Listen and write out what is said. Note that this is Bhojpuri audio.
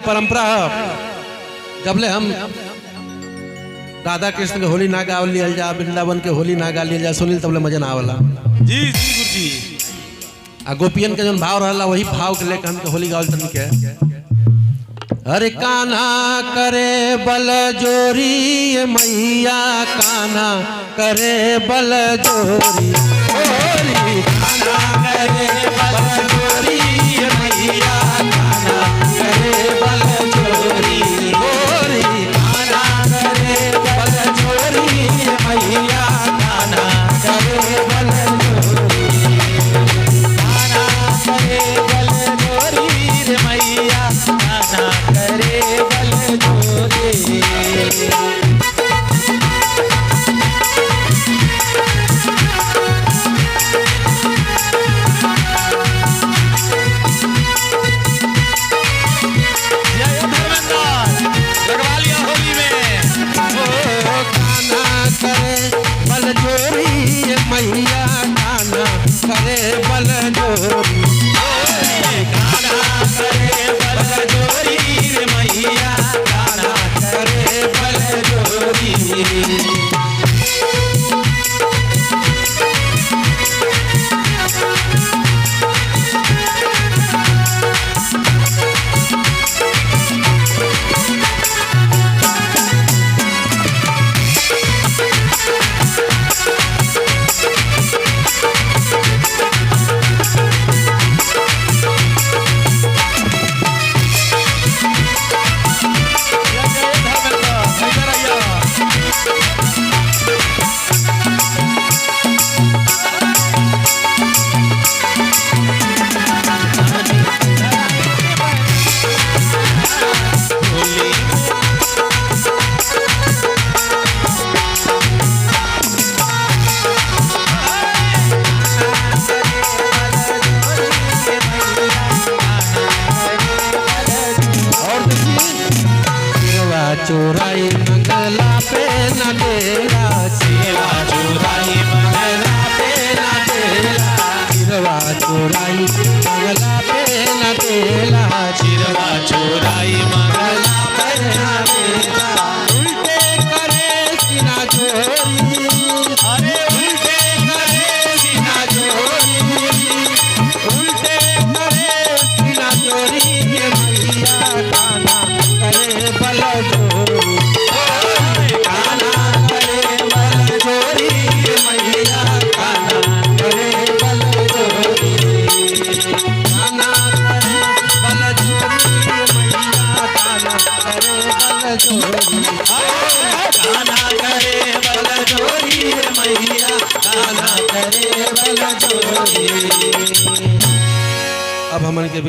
परंपरा है जबले हम राधा कृष्ण के होली ना गा लिया जा, वृंदावन के होली ना गा लिया जा, सुनील तबले मजा ना आवला। जी जी गुरुजी। आ गोपियन के जौन भाव रहला वही भाव के लेकर हम के होली गावल तनी के। अरे कान्हा करे बल जोरी मैया, कान्हा करे बल जोरी, होली कान्हा करे बल जोरी मैया, कान्हा करे बल जोरी, होली कान्हा करे बल जोरी मैया, कान्हा करे बल जोरी, कान्हा करे बल जोरी मैया, कान्हा करे बल जोरी। मैया कान्हा करे बल जोरी, कान्हा करे बल जोरी मैया, कान्हा करे बल जोरी। चोराई मंगला पे न देला, सेवा चोराई मंगला पे न देला, चिरवा चोराई मंगला पे न देला, चिरवा चोराई मंगला पे न देला। उल्टे करे सीना चोरी, अरे उल्टे करे सीना चोरी, उल्टे करे सीना चोरी मैया, कान्हा करे बल जोरी, कान्हा करे बल जोरी मैया, कान्हा करे बल जोरी, कान्हा करे बल जोरी मैया, कान्हा करे बल जोरी, कान्हा करे बल जोरी मैया, कान्हा करे बल जोरी। अब हमन के